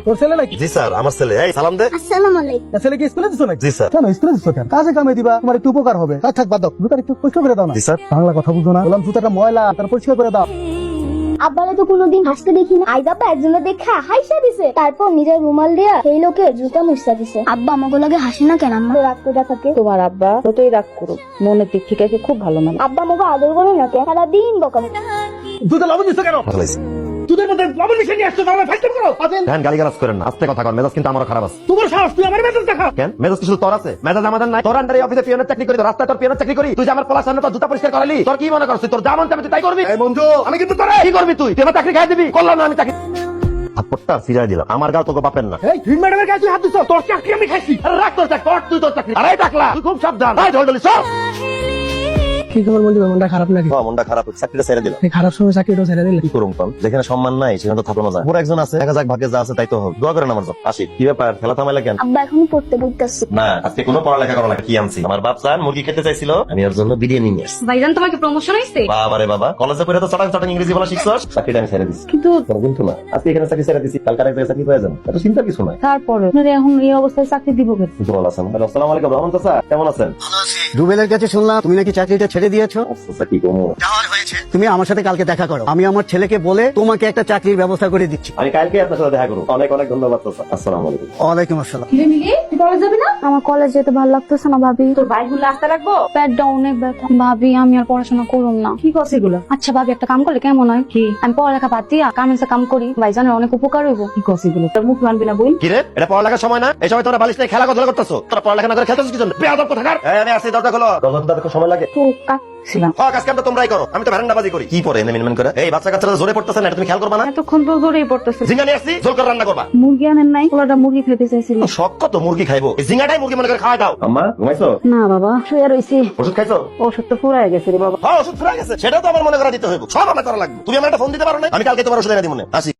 তোর ছেলে নাকি? জি স্যার, আমার ছেলে। এই সালাম দে। আসসালামু আলাইকুম। তা ছেলে কি স্কুলে দিছো নাকি? জি স্যার। কেন স্কুলে দিছো কেন? কাজে কামে দিবা, তোমার একটু উপকার হবে। থাক বাদ দাও, জুতাটা একটু পরিষ্কার করে দাও না। জি স্যার। বাংলা কথা বুঝো না, বললাম জুতাটা ময়লা, তার পরিষ্কার করে দাও। আব্বারে তো কোনোদিন হাসতে দেখি না, আইজ আব্বা একজনে দেখা হাইসা দিছে, তারপর নিজের রুমাল দিয়া সেই লোকে জুতা মুছতে দিছে। আব্বা আমাকে লাগে হাসি না কেন? আমরা রাগ করে থাকে। তোমার আব্বা যতই রাগ করুক মনের দিক থেকে খুব ভালো মানে। আব্বা আমাকে আদর করে না কেন? সারাদিন বকাবকি। জুতা লবণ দিছো কেন? ভালো হয়েছে। দুধের মধ্যে লবণ মিশিয়ে নিয়ে আসছো, তাহলে ফাইট করো। আদেন ধ্যান গালিগালাজ করেন না, আস্তে কথা কর। মেজাজ কিন্তু আমারও খারাপ আছে। তোমার সাহস, তুই আমার মেজাজ দেখা। কেন মেজাজ কি শুধু তোর আছে? মেজাজ আমাদের নাই? তোর আন্ডারে অফিসে পিয়নের চাকরি করি, তোর রাস্তায় তোর পিয়নের চাকরি করি। তুই যে আমার পলার সামনে তোর জুতা পরিষ্কার করালি, তোর কি মনে করছিস? তোর যা মন চাবে তুই তাই করবি? এই বন্ধু, আমি কিন্তু তোরে কি করবি তুই? তুই আমার চাকরি খাই দিবি? করলাম না আমি চাকরি। হাতটা ফিরাই দিলাম। আমার গাও তোকে বাপের না। এই গ্রিন ম্যাডামের কাছে হাত দিছো, তোর চাকরি আমি খাইছি। আরে রাখ তোর চাকরি, কর তুই তোর চাকরি। আরে টাকলা, তুই খুব সাবধান। এই ঢোল ঢোলি সব। কি খবর বন্ধু, মনটা খারাপ নাকি? মনটা খারাপ, চাকরিটা ছেড়ে দিলাম। এই খারাপ সময় চাকরিটা ছেড়ে দিলে কি করুম কম? যেখানে সম্মান নাই সেখানে তো থাকলো না যায়। পুরো একজন আছে, দেখা যাক ভাগ্যে যা আছে তাই তো হোক। দোয়া করেন আমার জন্য। আসি। কি ব্যাপার, খেলা থামাইলে কেন? আব্বা এখনো পড়তে বলতেছে। না, আজকে কোনো পড়ালেখা করো না। কি আনছি? আমার বাপ স্যার মুরগি খেতে চাইছিল, আমি ওর জন্য বিরিয়ানি নিয়ে আসছি। ভাইজান তোমাকে প্রমোশন হইছে? বাবা রে বাবা, কলেজে পড়ে তো চটাং চটাং ইংরেজি বলা শিখছস। চাকরিটা আমি ছেড়ে দিছি। কিন্তু কিন্তু না, আজকে এখানে চাকরি ছেড়ে দিছি, কালকে আরেক জায়গায় চাকরি পেয়ে যাবো। এত চিন্তার কিছু নাই। তারপরে আপনার এখন এই অবস্থায় চাকরি দিব কেন? ভালো আছেন? আসসালামু আলাইকুম রহমান চাচা, কেমন আছেন? রুবেলের কাছে শুনলাম তুমি নাকি চাকরিটা ছেড়ে দিয়েছো। আচ্ছা, কি কমু? তুমি আমার সাথে কালকে দেখা করো, আমি আমার ছেলেকে বলে তোমাকে একটা চাকরির ব্যবস্থা করে দিচ্ছি। আমি কালকে আপনার সাথে দেখা করবো। অনেক অনেক ধন্যবাদ চাচা। আসসালামু আলাইকুম। ওয়ালাইকুম আসসালাম। কিরে মিলি, তুই কলেজ যাবি না? আমার কলেজ যেতে ভালো লাগতেছে না ভাবি। তোর বাইকগুলো আসতে লাগবো। পেটটা অনেক ব্যথা ভাবি, আমি আর পড়াশোনা করুম না। কি করছে এগুলো? আচ্ছা ভাবি, একটা কাম করলে কেমন হয়? কি? আমি পড়ালেখা বাদ দিয়া গার্মেন্টসে কাম করি, ভাইজানের অনেক উপকার হইব। কি করছে এগুলো? তোর মুখ মানবি না বই? কি রে, এটা পড়ালেখার সময় না? এই সময় তোরা বালিশ নিয়ে খেলা কথা করতেছো। তোরা পড়ালেখা না করে খেলতেছিস কি জন্য? বেয়াদব কোথাকার। এই আমি আসছি, দরজা খোলো। দরজা দেখো, সময় লাগে। তো ছিলাম কাজ কামটা তোমরাই করো, আমি তো ভ্যারান্ডাবাজি করি। কি পরে এনে মিনমিন করে? এই বাচ্চা কাচ্চারা জোরে পড়তেছে না, এটা তুমি খেয়াল করবা না? এতক্ষণ তো জোরেই পড়তেছে। ঝিঙ্গা নিয়ে আসছি, জোর করে রান্না করবা। মুরগি আনেন নাই? ওলাটা মুরগি খেতে চাইছিল। শখ কত মুরগি খাইবো? এই ঝিঙ্গাটাই মুরগি মনে করে খাওয়া দাও। আম্মা ঘুমাইছো? না বাবা, শুয়ে রইছি। ওষুধ খাইছো? ওষুধ তো ফুরায় গেছে রে বাবা। হ্যাঁ, ওষুধ ফুরাই গেছে, সেটাও তো আমার মনে করা দিতে হইব। সব আমার করা লাগবে। তুমি আমার একটা ফোন দিতে পারো না? আমি কালকে তোমার ওষুধ এনে দিব না। আসি।